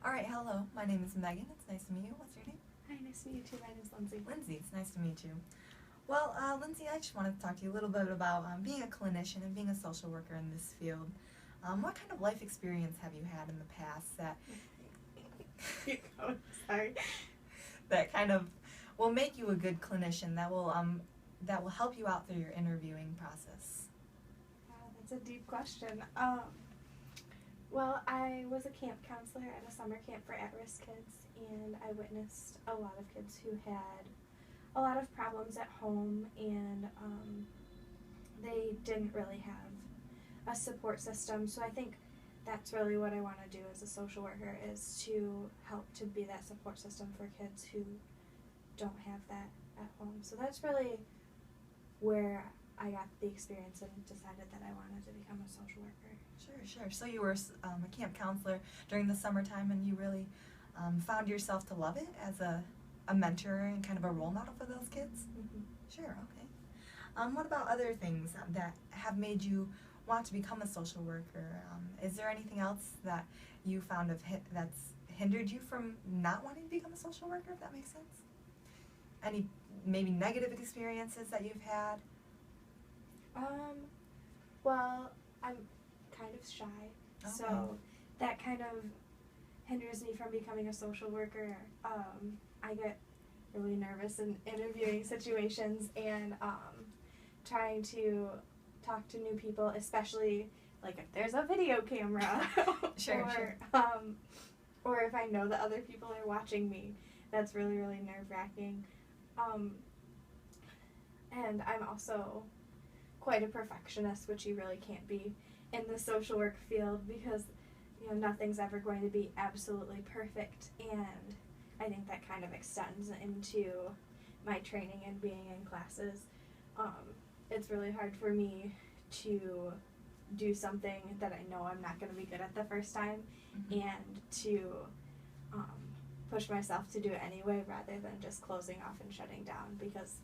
All right, hello. My name is Megan. It's nice to meet you. What's your name? Hi, nice to meet you too. My name's Lindsay. Lindsay. It's nice to meet you. Well, Lindsay, I just wanted to talk to you a little bit about being a clinician and being a social worker in this field. What kind of life experience have you had in the past that Sorry. that kind of will make you a good clinician, that will help you out through your interviewing process? Wow, that's a deep question. Well, I was a camp counselor at a summer camp for at-risk kids, and I witnessed a lot of kids who had a lot of problems at home, and they didn't really have a support system. So I think that's really what I want to do as a social worker, is to help to be that support system for kids who don't have that at home. So that's really where I got the experience and decided that I wanted to become a social worker. Sure. So you were a camp counselor during the summertime, and you really found yourself to love it as a mentor and kind of a role model for those kids? Mm-hmm. Sure, okay. What about other things that have made you want to become a social worker? Is there anything else that you found that's hindered you from not wanting to become a social worker, if that makes sense? Any maybe negative experiences that you've had? Well, I'm kind of shy, Okay. so that kind of hinders me from becoming a social worker. I get really nervous in interviewing situations and trying to talk to new people, especially like if there's a video camera Sure. or if I know that other people are watching me. That's really, really nerve-wracking. And I'm also quite a perfectionist, which you really can't be in the social work field, because nothing's ever going to be absolutely perfect, and I think that kind of extends into my training and being in classes. It's really hard for me to do something that I know I'm not going to be good at the first time, Mm-hmm. and to push myself to do it anyway rather than just closing off and shutting down, because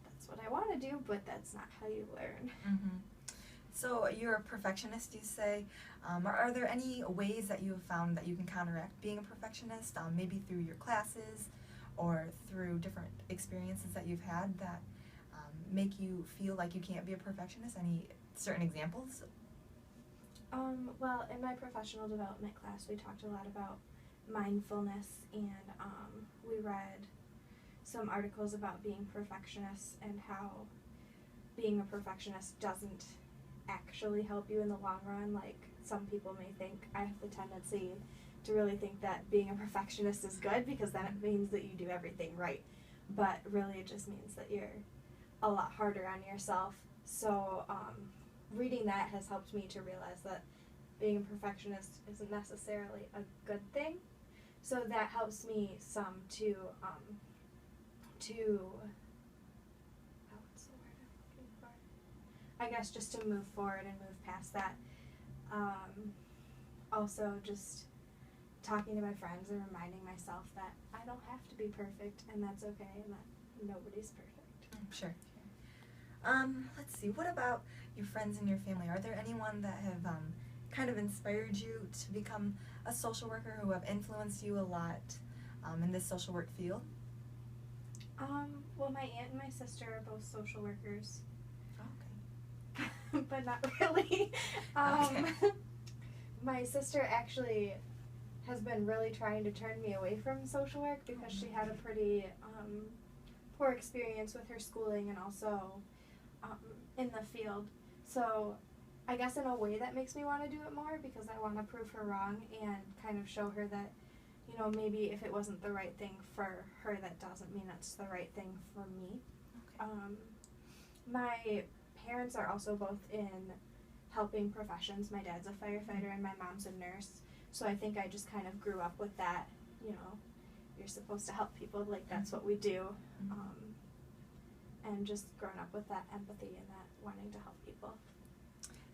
that's what I want to do, but that's not how you learn. Mm-hmm. So you're a perfectionist, you say. Are there any ways that you have found that you can counteract being a perfectionist, maybe through your classes or through different experiences that you've had that make you feel like you can't be a perfectionist? Any certain examples? Well, in my professional development class, we talked a lot about mindfulness, and we read some articles about being perfectionists and how being a perfectionist doesn't actually help you in the long run. Like, some people may think, I have the tendency to really think that being a perfectionist is good, because then it means that you do everything right, but really it just means that you're a lot harder on yourself. So reading that has helped me to realize that being a perfectionist isn't necessarily a good thing. So that helps me some to what's the word I'm looking for? I guess just to move forward and move past that. Also just talking to my friends and reminding myself that I don't have to be perfect, and that's okay, and that nobody's perfect. Sure. Let's see. What about your friends and your family? Are there anyone that have kind of inspired you to become a social worker, who have influenced you a lot in this social work field? Well, my aunt and my sister are both social workers. Okay. But not really. Okay. My sister actually has been really trying to turn me away from social work, because she had a pretty poor experience with her schooling and also in the field. So I guess in a way that makes me want to do it more, because I want to prove her wrong and kind of show her that, maybe if it wasn't the right thing for her, that doesn't mean it's the right thing for me. Okay. My parents are also both in helping professions. My dad's a firefighter and my mom's a nurse. So I think I just kind of grew up with that, you're supposed to help people, like that's what we do. And just grown up with that empathy and that wanting to help people.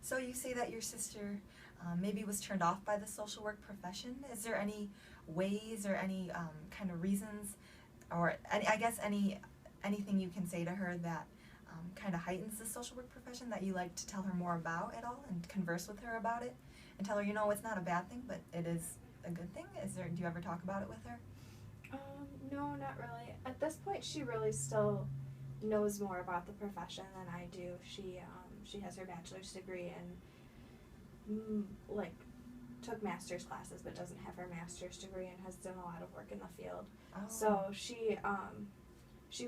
So you say that your sister maybe was turned off by the social work profession. Is there any ways or any kind of reasons, or anything you can say to her that kind of heightens the social work profession, that you like to tell her more about at all and converse with her about it and tell her, it's not a bad thing, but it is a good thing? Do you ever talk about it with her? No, not really. At this point, she really still knows more about the profession than I do. She has her bachelor's degree and like took master's classes, but doesn't have her master's degree and has done a lot of work in the field. Oh. So she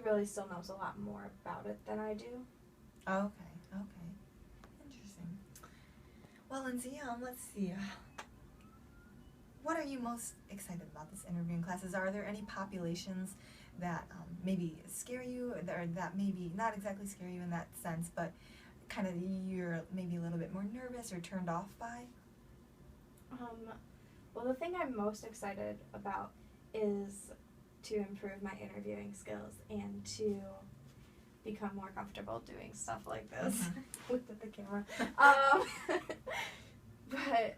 really still knows a lot more about it than I do. Okay. Interesting. Well, Lindsay, let's see. What are you most excited about this interviewing classes? Are there any populations that maybe scare you, or that maybe not exactly scare you in that sense, but kind of you're maybe a little bit more nervous or turned off by? Well, the thing I'm most excited about is to improve my interviewing skills and to become more comfortable doing stuff like this. Mm-hmm. Looked at the camera. But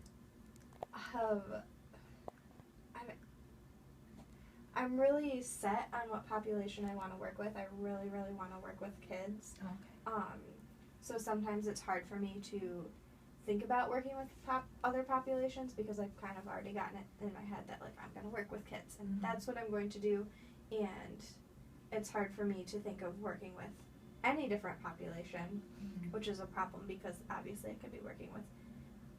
I'm really set on what population I want to work with. I really, really want to work with kids. Okay. So sometimes it's hard for me to think about working with other populations because I've kind of already gotten it in my head that like I'm going to work with kids and that's what I'm going to do, and it's hard for me to think of working with any different population, which is a problem because obviously I could be working with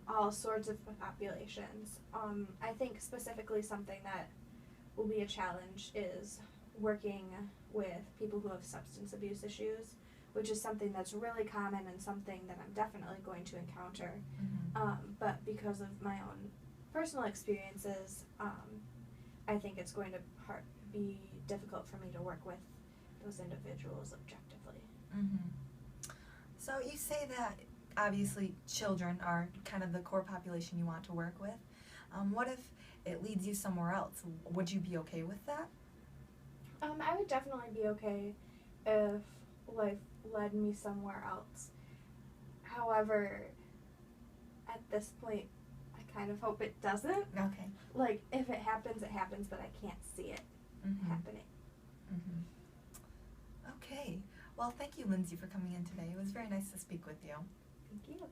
all sorts of populations. I think specifically something that will be a challenge is working with people who have substance abuse issues, which is something that's really common and something that I'm definitely going to encounter. But because of my own personal experiences, I think it's going to be difficult for me to work with those individuals objectively. So you say that obviously children are kind of the core population you want to work with. What if it leads you somewhere else? Would you be okay with that? I would definitely be okay if life led me somewhere else. However, at this point, I kind of hope it doesn't. Okay. Like, if it happens, it happens, but I can't see it happening. Okay. Well, thank you, Lindsay, for coming in today. It was very nice to speak with you. Thank you.